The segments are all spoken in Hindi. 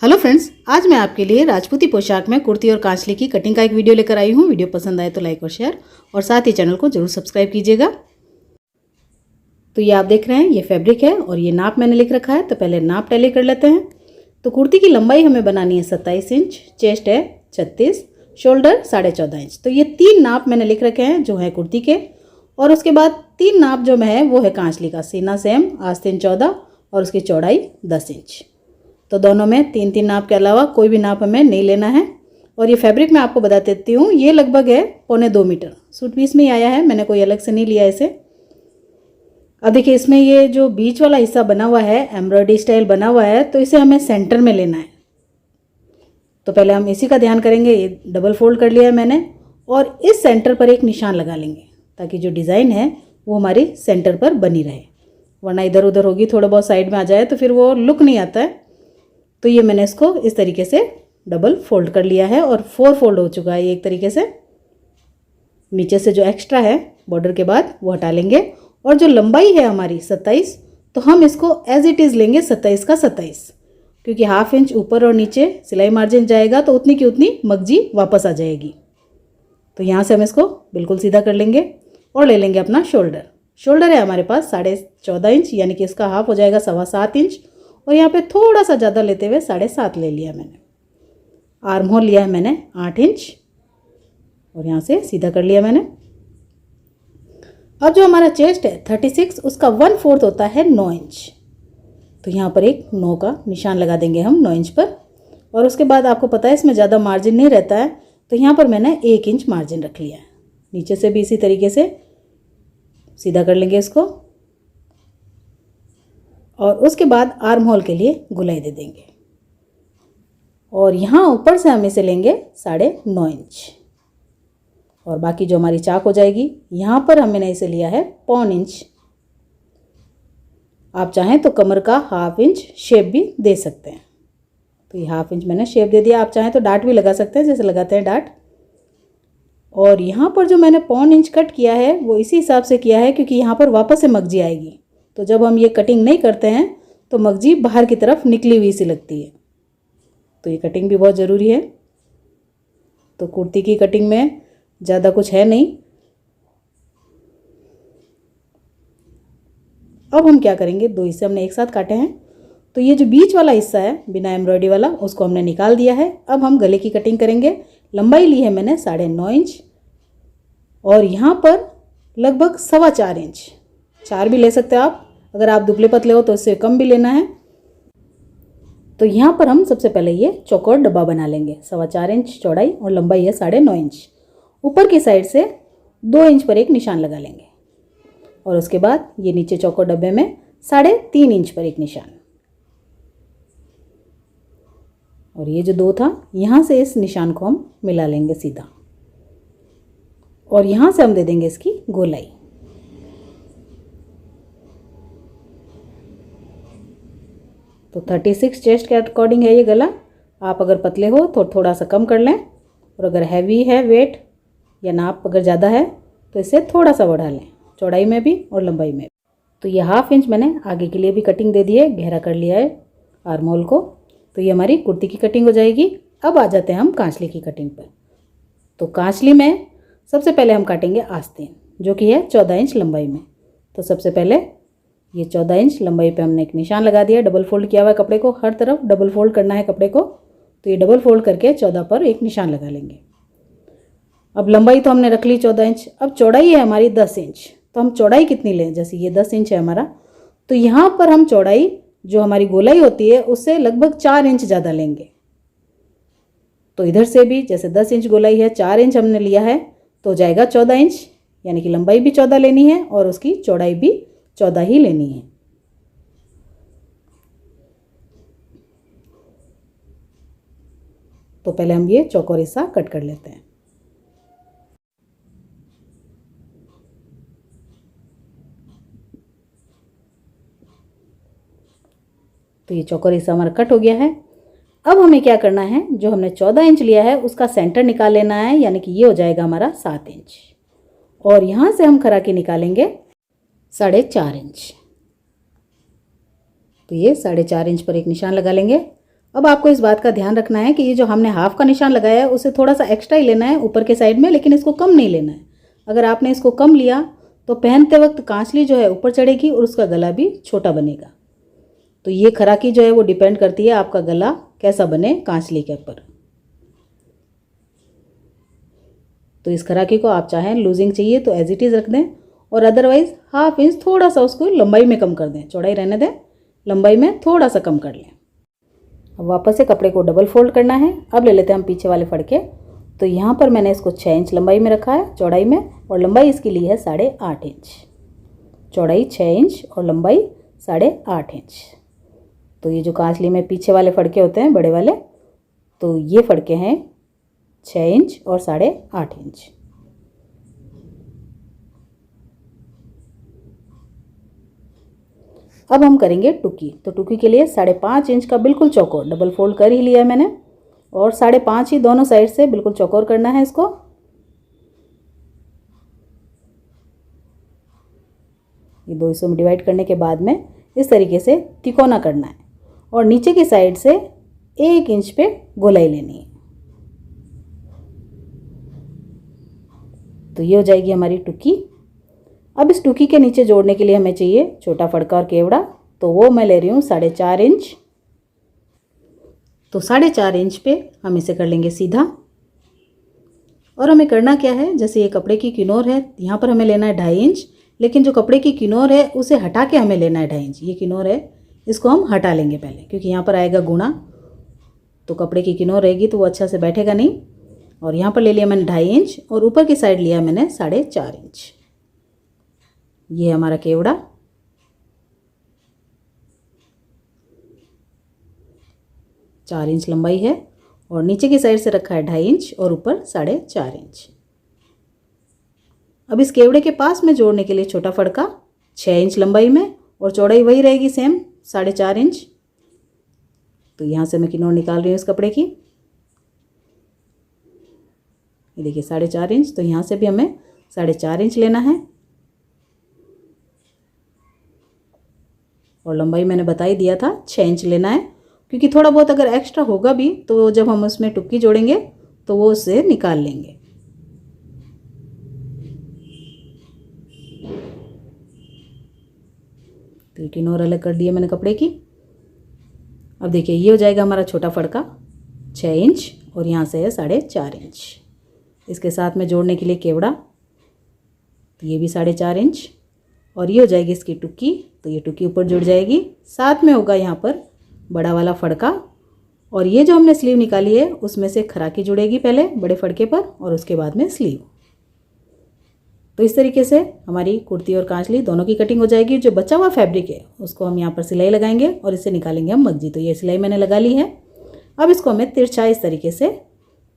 हेलो फ्रेंड्स, आज मैं आपके लिए राजपूती पोशाक में कुर्ती और कांचली की कटिंग का एक वीडियो लेकर आई हूँ। वीडियो पसंद आए तो लाइक और शेयर और साथ ही चैनल को जरूर सब्सक्राइब कीजिएगा। तो ये आप देख रहे हैं, ये फैब्रिक है और ये नाप मैंने लिख रखा है। तो पहले नाप टैली कर लेते हैं। तो कुर्ती की लंबाई हमें बनानी है 27 इंच, चेस्ट है 36, शोल्डर 14.5 इंच। तो ये 3 नाप मैंने लिख रखे हैं जो है कुर्ती के। और उसके बाद 3 नाप जो है वो है कांचली का। सीना सेम, आस्तीन 14 और उसकी चौड़ाई 10 इंच। तो दोनों में 3-3 नाप के अलावा कोई भी नाप हमें नहीं लेना है। और ये फैब्रिक मैं आपको बता देती हूँ, ये लगभग है 1.25 मीटर। सूट पीस में ही आया है, मैंने कोई अलग से नहीं लिया इसे। अब देखिए, इसमें ये जो बीच वाला हिस्सा बना हुआ है, एम्ब्रॉयडरी स्टाइल बना हुआ है, तो इसे हमें सेंटर में लेना है। तो पहले हम इसी का ध्यान करेंगे। ये डबल फोल्ड कर लिया है मैंने और इस सेंटर पर एक निशान लगा लेंगे ताकि जो डिज़ाइन है वो हमारी सेंटर पर बनी रहे, वरना इधर उधर होगी, थोड़ा बहुत साइड में आ जाए तो फिर वो लुक नहीं आता है। तो ये मैंने इसको इस तरीके से डबल फोल्ड कर लिया है और 4 फोल्ड हो चुका है ये एक तरीके से। नीचे से जो एक्स्ट्रा है बॉर्डर के बाद वो हटा लेंगे। और जो लंबाई है हमारी 27, तो हम इसको एज इट इज़ लेंगे 27 का 27, क्योंकि ½ इंच ऊपर और नीचे सिलाई मार्जिन जाएगा तो उतनी की उतनी मगजी वापस आ जाएगी। तो यहाँ से हम इसको बिल्कुल सीधा कर लेंगे और ले लेंगे अपना शोल्डर। शोल्डर है हमारे पास 14.5 इंच, यानी कि इसका हाफ हो जाएगा 7.25 इंच। और यहाँ पे थोड़ा सा ज़्यादा लेते हुए 7.5 ले लिया मैंने। आर्म होल लिया है मैंने 8 इंच और यहाँ से सीधा कर लिया मैंने। अब जो हमारा चेस्ट है 36, उसका 1/4 होता है 9 इंच। तो यहाँ पर एक 9 का निशान लगा देंगे हम 9 इंच पर। और उसके बाद आपको पता है इसमें ज़्यादा मार्जिन नहीं रहता है, तो यहाँ पर मैंने 1 इंच मार्जिन रख लिया है। नीचे से भी इसी तरीके से सीधा कर लेंगे इसको और उसके बाद आर्म होल के लिए गुलाई दे देंगे। और यहाँ ऊपर से हम इसे लेंगे 9.5 इंच और बाकी जो हमारी चाक हो जाएगी, यहाँ पर हमने इसे लिया है 1.25 इंच। आप चाहें तो कमर का ½ इंच शेप भी दे सकते हैं। तो ये ½ इंच मैंने शेप दे दिया। आप चाहें तो डाट भी लगा सकते हैं, जैसे लगाते हैं डाट। और यहाँ पर जो मैंने 1.25 इंच कट किया है वो इसी हिसाब से किया है क्योंकि यहाँ पर वापस से मगजी आएगी। तो जब हम ये कटिंग नहीं करते हैं तो मगजी बाहर की तरफ निकली हुई सी लगती है। तो ये कटिंग भी बहुत ज़रूरी है। तो कुर्ती की कटिंग में ज़्यादा कुछ है नहीं। अब हम क्या करेंगे, 2 हिस्से हमने एक साथ काटे हैं। तो ये जो बीच वाला हिस्सा है बिना एम्ब्रॉयडरी वाला, उसको हमने निकाल दिया है। अब हम गले की कटिंग करेंगे। लंबाई ली है मैंने 9.5 इंच और यहाँ पर लगभग 4.25 इंच। 4 भी ले सकते हो आप, अगर आप दुबले पतले हो तो इससे कम भी लेना है। तो यहाँ पर हम सबसे पहले ये चौकोर डब्बा बना लेंगे। 4.25 इंच चौड़ाई और लंबाई है 9.5 इंच। ऊपर की साइड से 2 इंच पर एक निशान लगा लेंगे और उसके बाद ये नीचे चौकोर डब्बे में 3.5 इंच पर एक निशान। और ये जो 2 था, यहाँ से इस निशान को हम मिला लेंगे सीधा और यहाँ से हम दे देंगे इसकी गोलाई। तो 36 चेस्ट के अकॉर्डिंग है ये गला। आप अगर पतले हो तो थोड़ा सा कम कर लें, और अगर हैवी है वेट या नाप अगर ज़्यादा है तो इसे थोड़ा सा बढ़ा लें, चौड़ाई में भी और लंबाई में। तो ये ½ इंच मैंने आगे के लिए भी कटिंग दे दी है, गहरा कर लिया है आर्म होल को। तो ये हमारी कुर्ती की कटिंग हो जाएगी। अब आ जाते हैं हम कांचली की कटिंग पर। तो कांचली में सबसे पहले हम काटेंगे आस्तीन, जो कि है 14 इंच लंबाई में। तो सबसे पहले ये 14 इंच लंबाई पे हमने एक निशान लगा दिया। डबल फोल्ड किया हुआ है कपड़े को, हर तरफ डबल फोल्ड करना है कपड़े को। तो ये डबल फोल्ड करके 14 पर एक निशान लगा लेंगे। अब लंबाई तो हमने रख ली 14 इंच। अब चौड़ाई है हमारी 10 इंच। तो हम चौड़ाई कितनी लें, जैसे ये 10 इंच है हमारा, तो यहाँ पर हम चौड़ाई जो हमारी गोलाई होती है उससे लगभग 4 इंच ज़्यादा लेंगे। तो इधर से भी जैसे 10 इंच गोलाई है, 4 इंच हमने लिया है, तो जाएगा 14 इंच, यानी कि लंबाई भी 14 लेनी है और उसकी चौड़ाई भी 14 ही लेनी है। तो पहले हम ये चौकोर हिस्सा कट कर लेते हैं। तो ये चौकोर हिस्सा हमारा कट हो गया है। अब हमें क्या करना है, जो हमने 14 इंच लिया है उसका सेंटर निकाल लेना है, यानी कि ये हो जाएगा हमारा 7 इंच। और यहाँ से हम खरा के निकालेंगे 4.5 इंच। तो ये 4.5 इंच पर एक निशान लगा लेंगे। अब आपको इस बात का ध्यान रखना है कि ये जो हमने हाफ का निशान लगाया है उसे थोड़ा सा एक्स्ट्रा ही लेना है ऊपर के साइड में, लेकिन इसको कम नहीं लेना है। अगर आपने इसको कम लिया तो पहनते वक्त कांचली जो है ऊपर चढ़ेगी और उसका गला भी छोटा बनेगा। तो ये खराकी जो है वो डिपेंड करती है आपका गला कैसा बने कांचली के ऊपर। तो इस खराकी को आप चाहें लूजिंग चाहिए तो एज इट इज़ रख दें, और अदरवाइज़ हाफ इंच थोड़ा सा उसको लंबाई में कम कर दें, चौड़ाई रहने दें, लंबाई में थोड़ा सा कम कर लें। अब वापस से कपड़े को डबल फोल्ड करना है। अब ले लेते हैं हम पीछे वाले फड़के। तो यहाँ पर मैंने इसको 6 इंच लंबाई में रखा है चौड़ाई में, और लंबाई इसकी ली है 8.5 इंच। चौड़ाई 6 इंच और लंबाई 8.5 इंच। तो ये जो कांचली में पीछे वाले फड़के होते हैं बड़े वाले, तो ये फड़के हैं 6 इंच और 8.5 इंच। अब हम करेंगे टुकी। तो टुकी के लिए 5.5 इंच का बिल्कुल चौकोर डबल फोल्ड कर ही लिया है मैंने, और 5.5 ही दोनों साइड से बिल्कुल चौकोर करना है इसको। ये 2 हिस्सों में डिवाइड करने के बाद में इस तरीके से तिकोना करना है, और नीचे की साइड से 1 इंच पे गोलाई लेनी है। तो ये हो जाएगी हमारी टुकी। अब इस टुकी के नीचे जोड़ने के लिए हमें चाहिए छोटा फड़का और केवड़ा, तो वो मैं ले रही हूँ 4.5 इंच। तो 4.5 इंच पे हम इसे कर लेंगे सीधा। और हमें करना क्या है, जैसे ये कपड़े की किनोर है, यहाँ पर हमें लेना है 2.5 इंच, लेकिन जो कपड़े की किनोर है उसे हटा के हमें लेना है 2.5 इंच। ये किनोर है, इसको हम हटा लेंगे पहले, क्योंकि यहाँ पर आएगा गुणा, तो कपड़े की किनोर रहेगी तो वो अच्छा से बैठेगा नहीं। और यहाँ पर ले लिया मैंने 2.5 इंच, और ऊपर की साइड लिया मैंने 4.5 इंच। ये हमारा केवड़ा। चार इंच लंबाई है, और नीचे की साइड से रखा है 2.5 इंच और ऊपर 4.5 इंच। अब इस केवड़े के पास में जोड़ने के लिए छोटा फड़का 6 इंच लंबाई में, और चौड़ाई वही रहेगी सेम 4.5 इंच। तो यहाँ से मैं किनोर निकाल रही हूँ इस कपड़े की। ये देखिए 4.5 इंच, तो यहाँ से भी हमें 4.5 इंच लेना है, और लंबाई मैंने बता ही दिया था 6 इंच लेना है, क्योंकि थोड़ा बहुत अगर एक्स्ट्रा होगा भी तो जब हम उसमें टुक्की जोड़ेंगे तो वो उससे निकाल लेंगे। तो किनोर अलग कर दिए मैंने कपड़े की। अब देखिए ये हो जाएगा हमारा छोटा फड़का 6 इंच, और यहाँ से है 4.5 इंच। इसके साथ में जोड़ने के लिए केवड़ा, तो ये भी 4.5 इंच, और ये हो जाएगी इसकी टुक्की। तो ये टुक्की ऊपर जुड़ जाएगी, साथ में होगा यहाँ पर बड़ा वाला फड़का, और ये जो हमने स्लीव निकाली है उसमें से खराकी जुड़ेगी पहले बड़े फड़के पर, और उसके बाद में स्लीव। तो इस तरीके से हमारी कुर्ती और कांचली दोनों की कटिंग हो जाएगी। जो बचा हुआ फैब्रिक है उसको हम यहाँ पर सिलाई लगाएंगे, और इससे निकालेंगे हम मगजी। तो ये सिलाई मैंने लगा ली है। अब इसको हमें तिरछा इस तरीके से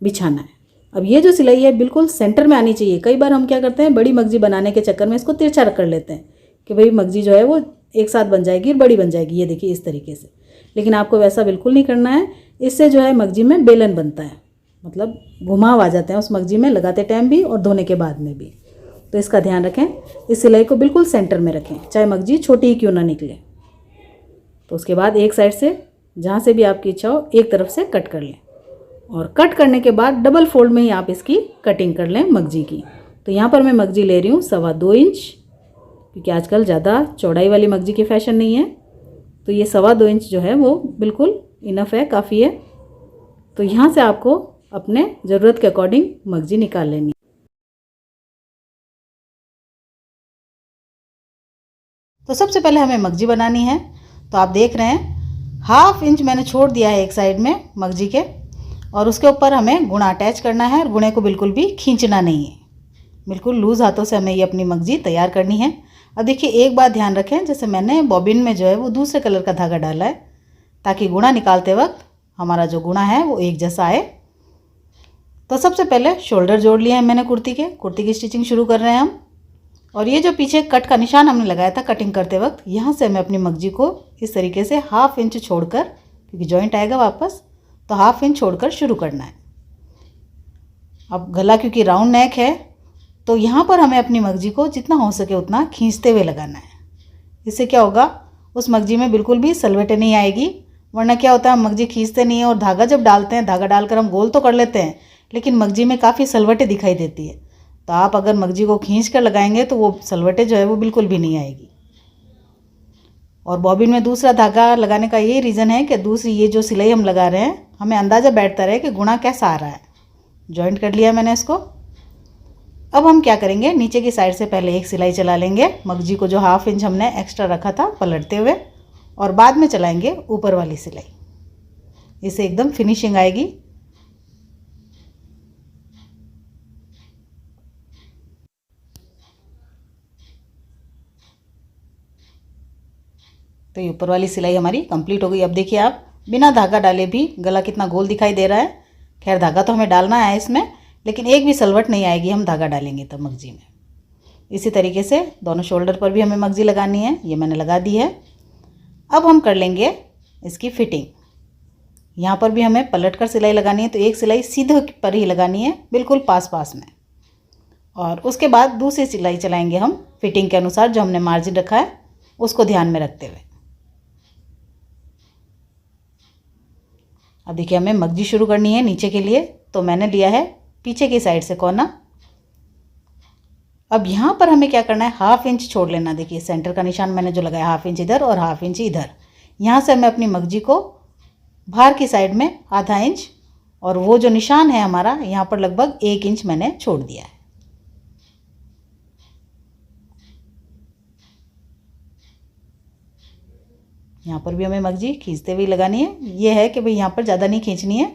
बिछाना है। अब ये जो सिलाई है बिल्कुल सेंटर में आनी चाहिए। कई बार हम क्या करते हैं, बड़ी मगजी बनाने के चक्कर में इसको तिरछा रख कर लेते हैं कि भाई मगजी जो है वो एक साथ बन जाएगी और बड़ी बन जाएगी। ये देखिए इस तरीके से, लेकिन आपको वैसा बिल्कुल नहीं करना है। इससे जो है मगजी में बेलन बनता है, मतलब घुमाव आ जाते हैं उस मगजी में लगाते टाइम भी और धोने के बाद में भी। तो इसका ध्यान रखें, इस सिलाई को बिल्कुल सेंटर में रखें, चाहे मगजी छोटी ही क्यों ना निकले। तो उसके बाद एक साइड से जहाँ से भी आपकी इच्छा हो एक तरफ से कट कर लें, और कट करने के बाद डबल फोल्ड में ही आप इसकी कटिंग कर लें मगजी की। तो यहाँ पर मैं मगजी ले रही हूँ 2.25 इंच, क्योंकि आजकल ज़्यादा चौड़ाई वाली मगजी की फैशन नहीं है। तो ये 2.25 इंच जो है वो बिल्कुल इनफ है, काफ़ी है। तो यहाँ से आपको अपने ज़रूरत के अकॉर्डिंग मगजी निकाल लेनी है। तो सबसे पहले हमें मगजी बनानी है। तो आप देख रहे हैं 1/2 इंच मैंने छोड़ दिया है एक साइड में मगजी के, और उसके ऊपर हमें गुणा अटैच करना है, और गुणे को बिल्कुल भी खींचना नहीं है। बिल्कुल लूज़ हाथों से हमें ये अपनी मगजी तैयार करनी है। अब देखिए एक बात ध्यान रखें, जैसे मैंने बॉबिन में जो है वो दूसरे कलर का धागा डाला है, ताकि गुणा निकालते वक्त हमारा जो गुणा है वो एक जैसा आए। तो सबसे पहले शोल्डर जोड़ लिए हैं मैंने कुर्ती की स्टिचिंग शुरू कर रहे हैं हम। और ये जो पीछे कट का निशान हमने लगाया था कटिंग करते वक्त, यहाँ से हमें अपनी मगजी को इस तरीके से 1/2 इंच छोड़कर, क्योंकि जॉइंट आएगा वापस, तो 1/2 इंच छोड़कर शुरू करना है। अब गला क्योंकि राउंड नेक है, तो यहाँ पर हमें अपनी मगजी को जितना हो सके उतना खींचते हुए लगाना है। इससे क्या होगा, उस मगजी में बिल्कुल भी सलवटें नहीं आएगी, वरना क्या होता है, हम मगजी खींचते नहीं हैं और धागा जब डालते हैं, धागा डालकर हम गोल तो कर लेते हैं, लेकिन मगजी में काफ़ी सलवटें दिखाई देती है। तो आप अगर मगजी को खींच कर लगाएंगे तो वो सलवटें जो है वो बिल्कुल भी नहीं आएगी। और बॉबिन में दूसरा धागा लगाने का ये रीज़न है कि दूसरी ये जो सिलाई हम लगा रहे हैं, हमें अंदाज़ा बैठता रहे कि गुणा कैसा आ रहा है। जॉइंट कर लिया मैंने इसको। अब हम क्या करेंगे, नीचे की साइड से पहले एक सिलाई चला लेंगे, मगजी को जो 1/2 इंच हमने एक्स्ट्रा रखा था पलटते हुए, और बाद में चलाएंगे ऊपर वाली सिलाई। इससे एकदम फिनिशिंग आएगी। तो ये ऊपर वाली सिलाई हमारी कंप्लीट हो गई। अब देखिए आप, बिना धागा डाले भी गला कितना गोल दिखाई दे रहा है। खैर धागा तो हमें डालना है इसमें, लेकिन एक भी सलवट नहीं आएगी हम धागा डालेंगे तब मगजी में। इसी तरीके से दोनों शोल्डर पर भी हमें मगजी लगानी है। ये मैंने लगा दी है। अब हम कर लेंगे इसकी फिटिंग। यहाँ पर भी हमें पलट कर सिलाई लगानी है, तो एक सिलाई सीधे पर ही लगानी है, बिल्कुल पास पास में, और उसके बाद दूसरी सिलाई चलाएंगे हम फिटिंग के अनुसार, जो हमने मार्जिन रखा है उसको ध्यान में रखते हुए। अब देखिए हमें मगजी शुरू करनी है नीचे के लिए, तो मैंने लिया है पीछे की साइड से कोना। अब यहाँ पर हमें क्या करना है, 1/2 इंच छोड़ लेना। देखिए सेंटर का निशान मैंने जो लगाया 1/2 इंच इधर और 1/2 इंच इधर। यहाँ से हमें अपनी मगजी को बाहर की साइड में 1/2 इंच, और वो जो निशान है हमारा यहाँ पर लगभग 1 इंच मैंने छोड़ दिया है। यहाँ पर भी हमें मगजी खींचते हुए लगानी है। ये है कि भाई यहाँ पर ज़्यादा नहीं खींचनी है।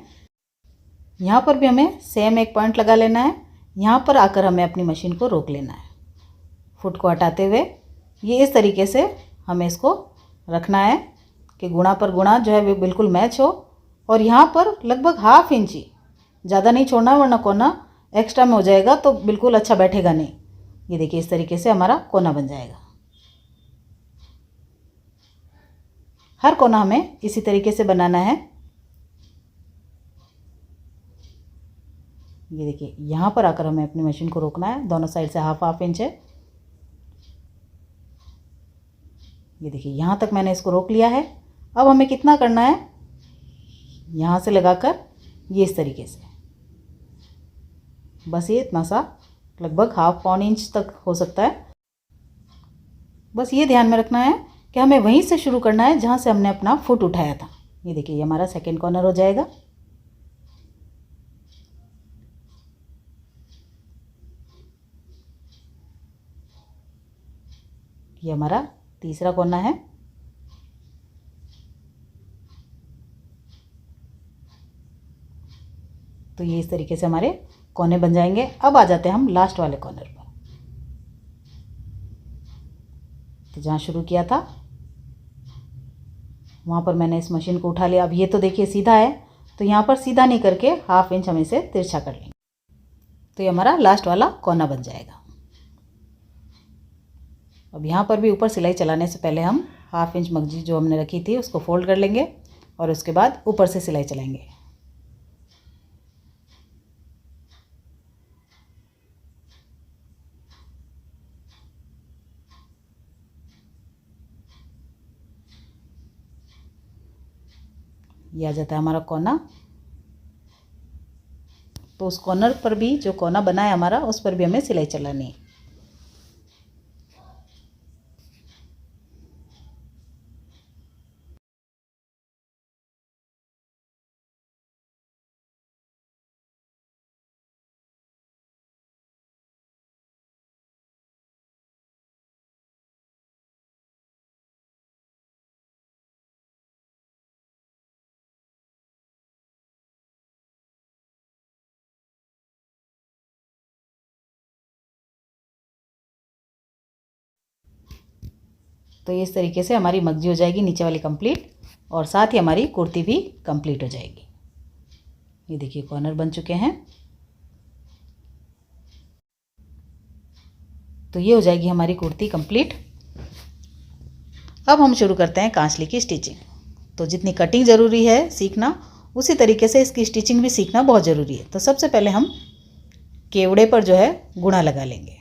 यहाँ पर भी हमें सेम एक पॉइंट लगा लेना है। यहाँ पर आकर हमें अपनी मशीन को रोक लेना है, फुट को हटाते हुए। ये इस तरीके से हमें इसको रखना है कि गुणा पर गुणा जो है वो बिल्कुल मैच हो, और यहाँ पर लगभग 1/2 इंच ही, ज़्यादा नहीं छोड़ना, वरना कोना एक्स्ट्रा में हो जाएगा तो बिल्कुल अच्छा बैठेगा नहीं। ये देखिए इस तरीके से हमारा कोना बन जाएगा। हर कोना हमें इसी तरीके से बनाना है। ये देखिए यहाँ पर आकर हमें अपनी मशीन को रोकना है, दोनों साइड से 1/2 इंच है। ये देखिए यहाँ तक मैंने इसको रोक लिया है। अब हमें कितना करना है, यहाँ से लगाकर ये इस तरीके से, बस ये इतना सा, लगभग 1/2 पौन इंच तक हो सकता है। बस ये ध्यान में रखना है कि हमें वहीं से शुरू करना है जहाँ से हमने अपना फुट उठाया था। ये देखिए ये हमारा सेकेंड कॉर्नर हो जाएगा। ये हमारा तीसरा कोना है। तो ये इस तरीके से हमारे कोने बन जाएंगे। अब आ जाते हैं हम लास्ट वाले कॉर्नर पर। तो जहाँ शुरू किया था वहाँ पर मैंने इस मशीन को उठा लिया। अब ये तो देखिए सीधा है, तो यहाँ पर सीधा नहीं करके 1/2 इंच हम इसे तिरछा कर लेंगे। तो ये हमारा लास्ट वाला कोना बन जाएगा। अब यहाँ पर भी ऊपर सिलाई चलाने से पहले हम 1/2 इंच मगजी जो हमने रखी थी उसको फोल्ड कर लेंगे, और उसके बाद ऊपर से सिलाई चलाएंगे। ये आ जाता है हमारा कोना। तो उस कॉर्नर पर भी, जो कोना बना है हमारा, उस पर भी हमें सिलाई चलानी है। तो इस तरीके से हमारी मगजी हो जाएगी नीचे वाली कंप्लीट, और साथ ही हमारी कुर्ती भी कंप्लीट हो जाएगी। ये देखिए कॉर्नर बन चुके हैं। तो ये हो जाएगी हमारी कुर्ती कंप्लीट। अब हम शुरू करते हैं कांचली की स्टिचिंग। तो जितनी कटिंग ज़रूरी है सीखना, उसी तरीके से इसकी स्टिचिंग भी सीखना बहुत ज़रूरी है। तो सबसे पहले हम केवड़े पर जो है गुणा लगा लेंगे।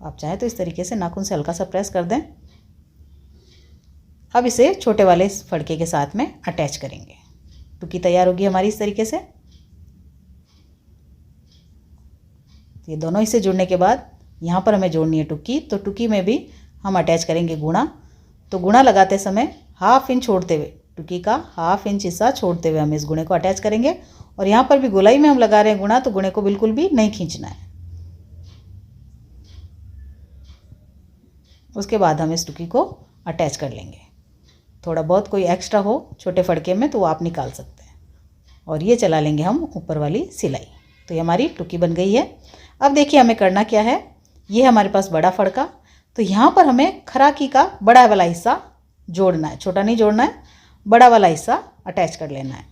आप चाहे तो इस तरीके से नाखून से हल्का सा प्रेस कर दें। अब इसे छोटे वाले फड़के के साथ में अटैच करेंगे। टुकी तैयार होगी हमारी इस तरीके से। ये दोनों हिस्से जुड़ने के बाद यहाँ पर हमें जोड़नी है टुकी, तो टुकी में भी हम अटैच करेंगे गुणा। तो गुणा लगाते समय हाफ इंच छोड़ते हुए, टुकी का हाफ इंच हिस्सा छोड़ते हुए हम इस गुणे को अटैच करेंगे। और यहाँ पर भी गोलाई में हम लगा रहे हैं गुणा, तो गुणे को बिल्कुल भी नहीं खींचना है। उसके बाद हम इस टुकी को अटैच कर लेंगे। थोड़ा बहुत कोई एक्स्ट्रा हो छोटे फड़के में तो वो आप निकाल सकते हैं। और ये चला लेंगे हम ऊपर वाली सिलाई। तो ये हमारी टुकी बन गई है। अब देखिए हमें करना क्या है। ये हमारे पास बड़ा फड़का, तो यहाँ पर हमें खराकी का बड़ा वाला हिस्सा जोड़ना है, छोटा नहीं जोड़ना है, बड़ा वाला हिस्सा अटैच कर लेना है।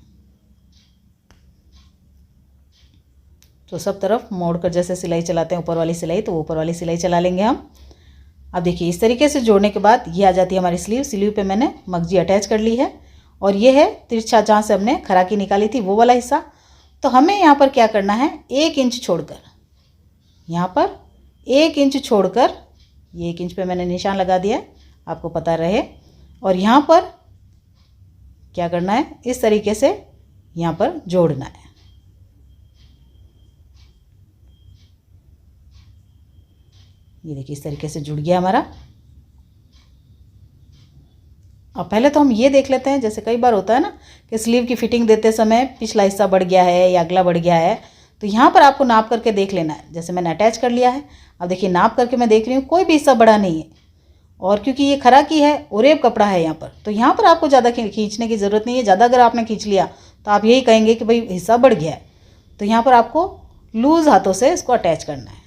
तो सब तरफ मोड़कर जैसे सिलाई चलाते हैं ऊपर वाली सिलाई, तो ऊपर वाली सिलाई चला लेंगे हम। अब देखिए इस तरीके से जोड़ने के बाद ये आ जाती है हमारी स्लीव। स्लीव पे मैंने मगजी अटैच कर ली है और ये है तिरछा जहाँ से हमने खराकी निकाली थी वो वाला हिस्सा। तो हमें यहाँ पर क्या करना है, 1 इंच छोड़कर, यहाँ पर 1 इंच छोड़कर, ये 1 इंच पे मैंने निशान लगा दिया है आपको पता रहे। और यहाँ पर क्या करना है, इस तरीके से यहाँ पर जोड़ना है। ये देखिए इस तरीके से जुड़ गया हमारा। अब पहले तो हम ये देख लेते हैं, जैसे कई बार होता है ना कि स्लीव की फिटिंग देते समय पिछला हिस्सा बढ़ गया है या अगला बढ़ गया है, तो यहाँ पर आपको नाप करके देख लेना है। जैसे मैंने अटैच कर लिया है, अब देखिए नाप करके मैं देख रही हूँ कोई भी हिस्सा बड़ा नहीं है। और क्योंकि ये खराकी है, ओरेब कपड़ा है यहाँ पर, तो यहाँ पर आपको ज़्यादा खींचने की ज़रूरत नहीं है। ज़्यादा अगर आपने खींच लिया तो आप यही कहेंगे कि भाई हिस्सा बढ़ गया है। तो यहाँ पर आपको लूज़ हाथों से इसको अटैच करना है।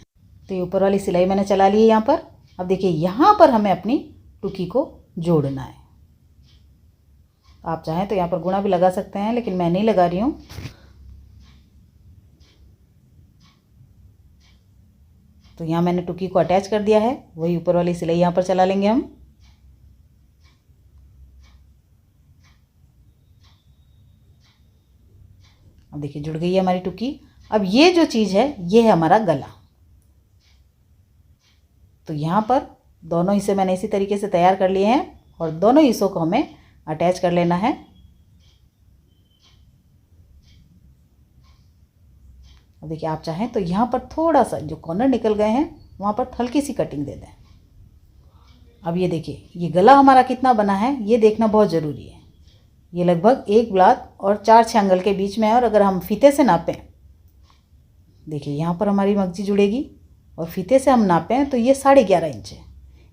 तो ये ऊपर वाली सिलाई मैंने चला ली है यहाँ पर। अब देखिए यहाँ पर हमें अपनी टुकी को जोड़ना है। आप चाहें तो यहाँ पर गुणा भी लगा सकते हैं, लेकिन मैं नहीं लगा रही हूँ। तो यहाँ मैंने टुकी को अटैच कर दिया है, वही ऊपर वाली सिलाई यहाँ पर चला लेंगे हम। अब देखिए जुड़ गई है हमारी टुकी। अब ये जो चीज़ है ये है हमारा गला। तो यहाँ पर दोनों हिस्से मैंने इसी तरीके से तैयार कर लिए हैं और दोनों हिस्सों को हमें अटैच कर लेना है। अब देखिए आप चाहें तो यहाँ पर थोड़ा सा जो कॉर्नर निकल गए हैं वहाँ पर हल्की सी कटिंग दे दें। अब ये देखिए ये गला हमारा कितना बना है ये देखना बहुत ज़रूरी है। ये लगभग 1 ब्लात और 4-6 अंगल के बीच में है। और अगर हम फीते से नापें, देखिए यहाँ पर हमारी मगजी जुड़ेगी और फीते से हम नापें तो ये 11.5 इंच है।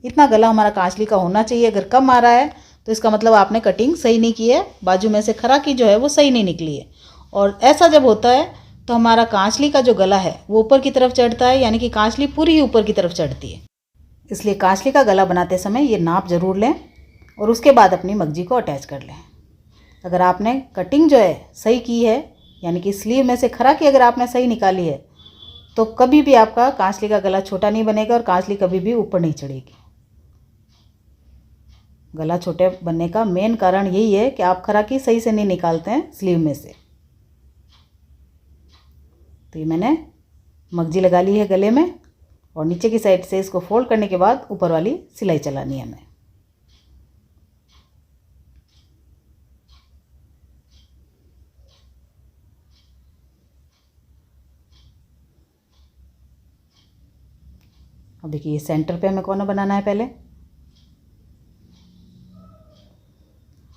इतना गला हमारा कांचली का होना चाहिए। अगर कम आ रहा है तो इसका मतलब आपने कटिंग सही नहीं की है, बाजू में से खराकी जो है वो सही नहीं निकली है। और ऐसा जब होता है तो हमारा कांचली का जो गला है वो ऊपर की तरफ चढ़ता है, यानी कि कांचली पूरी ही ऊपर की तरफ चढ़ती है। इसलिए कांचली का गला बनाते समय ये नाप ज़रूर लें और उसके बाद अपनी मगजी को अटैच कर लें। अगर आपने कटिंग जो है सही की है, यानी कि स्लीव में से खराकी अगर आपने सही निकाली है, तो कभी भी आपका कांचली का गला छोटा नहीं बनेगा और कांचली कभी भी ऊपर नहीं चढ़ेगी। गला छोटे बनने का मेन कारण यही है कि आप खराकी सही से नहीं निकालते हैं स्लीव में से। तो ये मैंने मगजी लगा ली है गले में और नीचे की साइड से इसको फोल्ड करने के बाद ऊपर वाली सिलाई चलानी है हमें। अब देखिए ये सेंटर पे हमें कॉर्नर बनाना है पहले,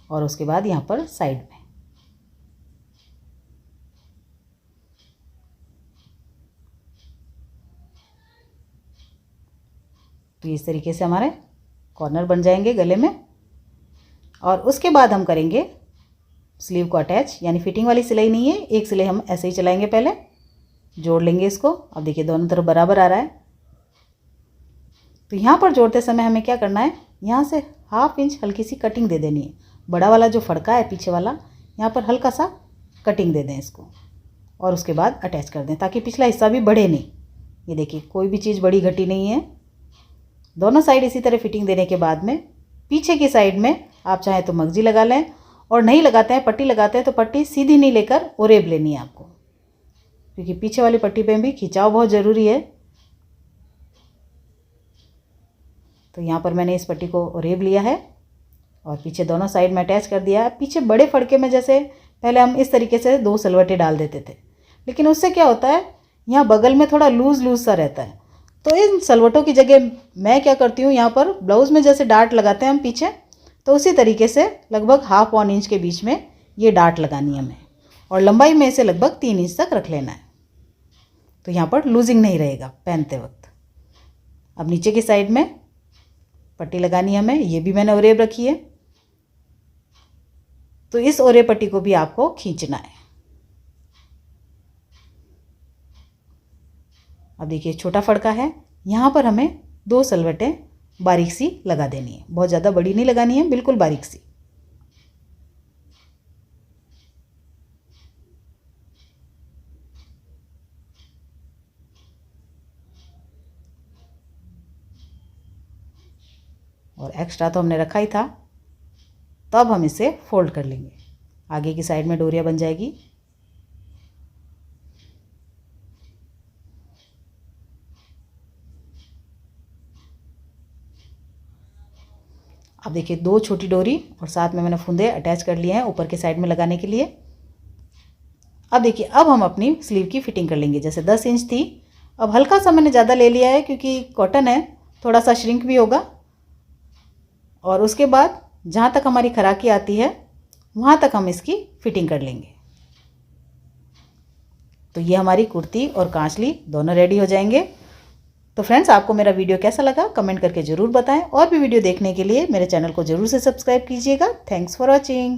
और उसके बाद यहाँ पर साइड में। तो इस तरीके से हमारे कॉर्नर बन जाएंगे गले में। और उसके बाद हम करेंगे स्लीव को अटैच, यानी फिटिंग वाली सिलाई नहीं है, एक सिलाई हम ऐसे ही चलाएंगे, पहले जोड़ लेंगे इसको। अब देखिए दोनों तरफ बराबर आ रहा है। तो यहाँ पर जोड़ते समय हमें क्या करना है, यहाँ से हाफ इंच हल्की सी कटिंग दे देनी है। बड़ा वाला जो फड़का है पीछे वाला, यहाँ पर हल्का सा कटिंग दे दें इसको और उसके बाद अटैच कर दें, ताकि पिछला हिस्सा भी बढ़े नहीं। ये देखिए कोई भी चीज़ बड़ी घटी नहीं है। दोनों साइड इसी तरह फिटिंग देने के बाद में पीछे की साइड में आप चाहें तो मगजी लगा लें, और नहीं लगाते हैं पट्टी लगाते हैं तो पट्टी सीधी नहीं लेकर ओरेब लेनी है आपको, क्योंकि पीछे वाली पट्टी पे भी खिंचाव बहुत ज़रूरी है। तो यहाँ पर मैंने इस पट्टी को ओरेब लिया है और पीछे दोनों साइड में अटैच कर दिया है। पीछे बड़े फड़के में जैसे पहले हम इस तरीके से 2 सलवटें डाल देते थे, लेकिन उससे क्या होता है, यहाँ बगल में थोड़ा लूज़ लूज़ सा रहता है। तो इन सलवटों की जगह मैं क्या करती हूँ, यहाँ पर ब्लाउज़ में जैसे डार्ट लगाते हैं हम पीछे, तो उसी तरीके से लगभग 1/2 इंच के बीच में ये डार्ट लगानी है हमें, और लंबाई में इसे लगभग 3 इंच तक रख लेना है। तो यहाँ पर लूजिंग नहीं रहेगा पहनते वक्त। अब नीचे की साइड में पट्टी लगानी है हमें, ये भी मैंने ओरेब रखी है। तो इस ओरेब पट्टी को भी आपको खींचना है। अब देखिए छोटा फड़का है, यहाँ पर हमें 2 सलवटें बारीक सी लगा देनी है, बहुत ज़्यादा बड़ी नहीं लगानी है, बिल्कुल बारीक सी। और एक्स्ट्रा तो हमने रखा ही था, तो अब हम इसे फोल्ड कर लेंगे। आगे की साइड में डोरिया बन जाएगी। अब देखिए 2 छोटी डोरी और साथ में मैंने फुंदे अटैच कर लिए हैं ऊपर के साइड में लगाने के लिए। अब देखिए अब हम अपनी स्लीव की फिटिंग कर लेंगे। जैसे 10 इंच थी, अब हल्का सा मैंने ज़्यादा ले लिया है क्योंकि कॉटन है, थोड़ा सा श्रिंक भी होगा। और उसके बाद जहाँ तक हमारी खराकी आती है वहाँ तक हम इसकी फिटिंग कर लेंगे। तो ये हमारी कुर्ती और कांचली दोनों रेडी हो जाएंगे। तो फ्रेंड्स, आपको मेरा वीडियो कैसा लगा कमेंट करके ज़रूर बताएं, और भी वीडियो देखने के लिए मेरे चैनल को ज़रूर से सब्सक्राइब कीजिएगा। Thanks for watching.